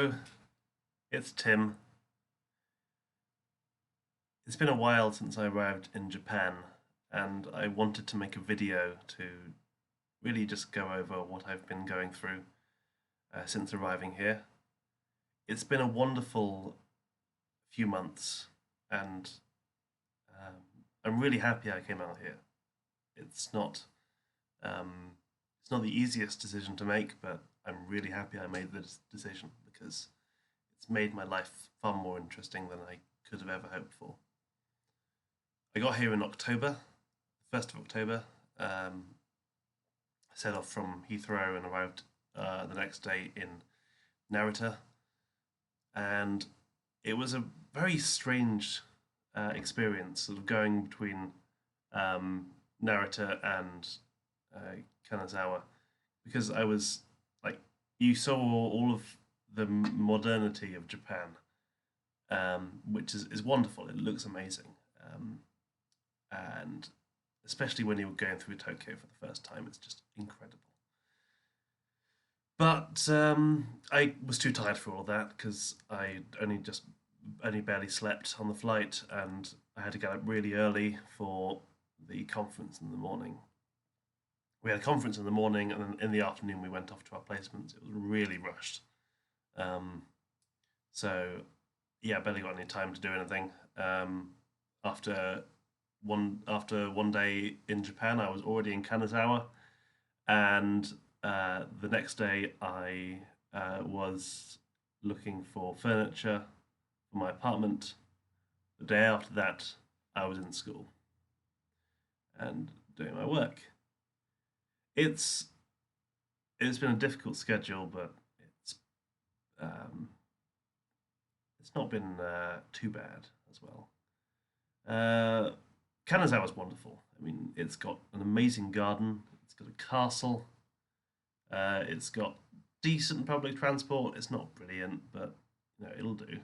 Hello, it's Tim. It's been a while since I arrived in Japan, and I wanted to make a video to really just go over what I've been going through since arriving here. It's been a wonderful few months, and um, I'm really happy I came out here. It's not um, it's not the easiest decision to make, but I'm really happy I made this decision because it's made my life far more interesting than I could have ever hoped for. I got here in October, 1st of October. I set off from Heathrow and arrived the next day in Narita. And it was a very strange experience, sort of going between um, Narita and uh, Kanazawa, because I was like, you saw all of the modernity of Japan, which is wonderful. It looks amazing. And especially when you're going through Tokyo for the first time, it's just incredible. But I was too tired for all that because I only barely slept on the flight, and I had to get up really early for the conference in the morning. We had a conference in the morning, and then in the afternoon we went off to our placements. It was really rushed. Um, so yeah, I barely got any time to do anything. After one day in Japan, I was already in Kanazawa, and the next day I was looking for furniture for my apartment. The day after that, I was in school and doing my work. It's it's been a difficult schedule, but it's um, it's not been too bad as well. Uh, Kanazawa is wonderful. I mean, it's got an amazing garden. It's got a castle. It's got decent public transport. It's not brilliant, but it'll do.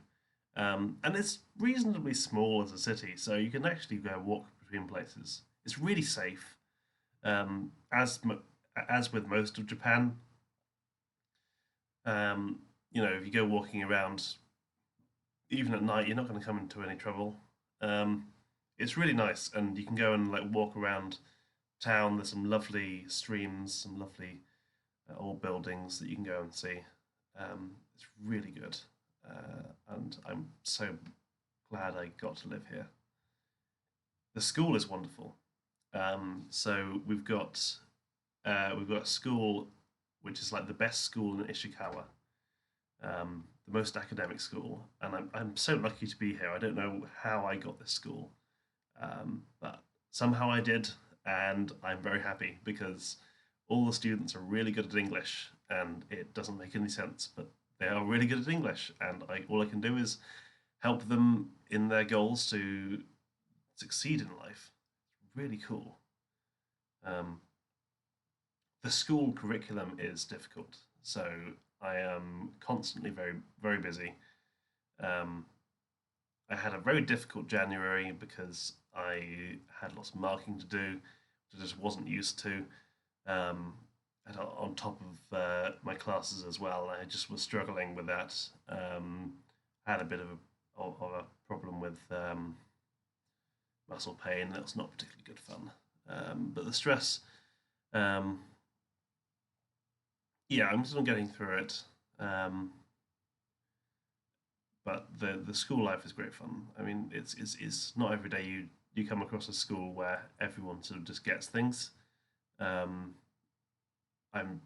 And it's reasonably small as a city, so you can actually go walk between places. It's really safe. As with most of Japan, if you go walking around, even at night, you're not going to come into any trouble. Um, it's really nice, and you can go and like walk around town. There's some lovely streams, some lovely old buildings that you can go and see. It's really good, and I'm so glad I got to live here. The school is wonderful. So we've got a school which is like the best school in Ishikawa, the most academic school, and I'm so lucky to be here. I don't know how I got this school, but somehow I did, and I'm very happy because all the students are really good at English, and it doesn't make any sense, but they are really good at English, and all I can do is help them in their goals to succeed in life. It's really cool. Um, the school curriculum is difficult, so I am constantly very very busy. Um, I had a very difficult January because I had lots of marking to do, which I just wasn't used to. Um, and on top of my classes as well, I just was struggling with that. I had a bit of a problem with muscle pain. That was not particularly good fun. But the stress, um, yeah, I'm still getting through it. Um, but the school life is great fun. I mean, it's not every day you come across a school where everyone sort of just gets things. Um, I'm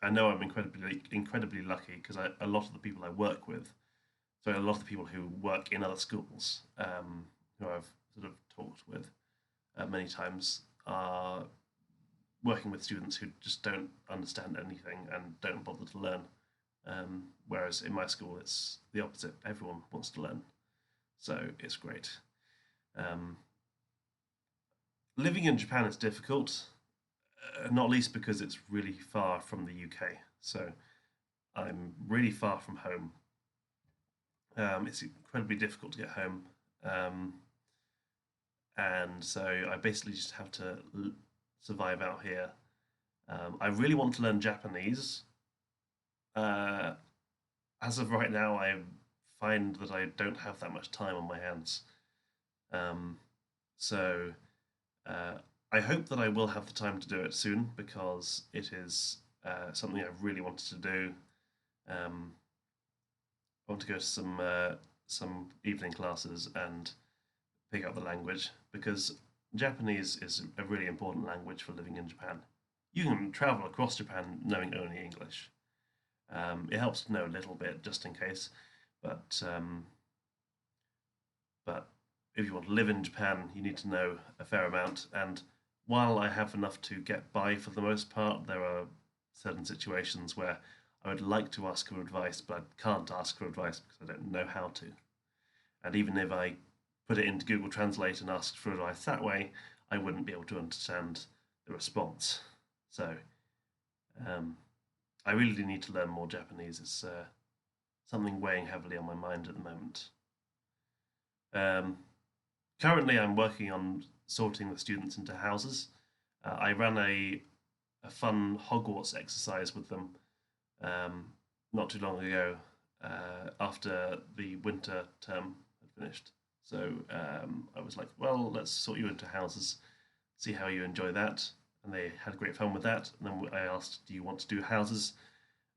I know I'm incredibly lucky because a lot of the people I work with, so a lot of the people who work in other schools, who I've sort of talked with many times, are working with students who just don't understand anything and don't bother to learn. Whereas in my school, it's the opposite. Everyone wants to learn, so it's great. Um, Living in Japan is difficult, not least because it's really far from the UK. So I'm really far from home. It's incredibly difficult to get home, um, and so I basically just have to survive out here. I really want to learn Japanese. Uh, as of right now, I find that I don't have that much time on my hands. Um, so uh, I hope that I will have the time to do it soon because it is something I've really wanted to do. Um, I want to go to some evening classes and pick up the language because Japanese is a really important language for living in Japan. You can travel across Japan knowing only English. It helps to know a little bit just in case, but but if you want to live in Japan, you need to know a fair amount. And while I have enough to get by for the most part, there are certain situations where I would like to ask for advice, but I can't ask for advice because I don't know how to. And even if I put it into Google Translate and asked for advice that way, I wouldn't be able to understand the response. So um, I really do need to learn more Japanese. It's something weighing heavily on my mind at the moment. Um, Currently, I'm working on sorting the students into houses. I ran a fun Hogwarts exercise with them um, not too long ago after the winter term had finished. So I was like, well, let's sort you into houses, see how you enjoy that. And they had great fun with that. And then I asked, do you want to do houses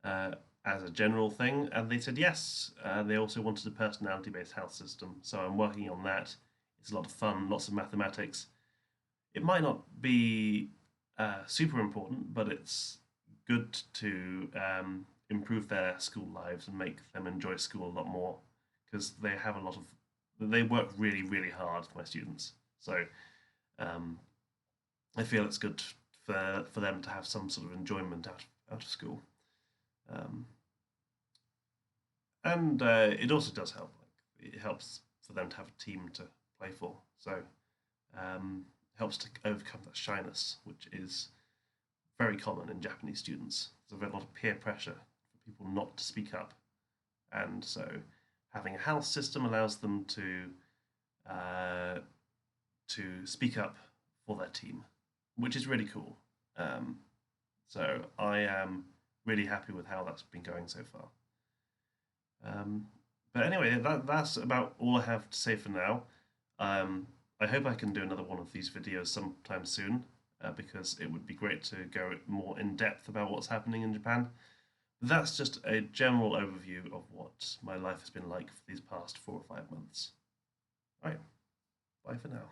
uh, as a general thing? And they said yes. They also wanted a personality based house system. So I'm working on that. It's a lot of fun, lots of mathematics. It might not be super important, but it's good to improve their school lives and make them enjoy school a lot more because they have a lot of they work really really hard, my students. So um, I feel it's good for them to have some sort of enjoyment out of school, um, and it also does help. Like, it helps for them to have a team to play for. So um, helps to overcome that shyness, which is very common in Japanese students. There's a very lot of peer pressure for people not to speak up, and so having a house system allows them uh, to speak up for their team, which is really cool. Um, so I am really happy with how that's been going so far. But anyway, that's about all I have to say for now. Um, I hope I can do another one of these videos sometime soon because it would be great to go more in depth about what's happening in Japan. That's just a general overview of what my life has been like for these past 4 or 5 months. Right, bye for now.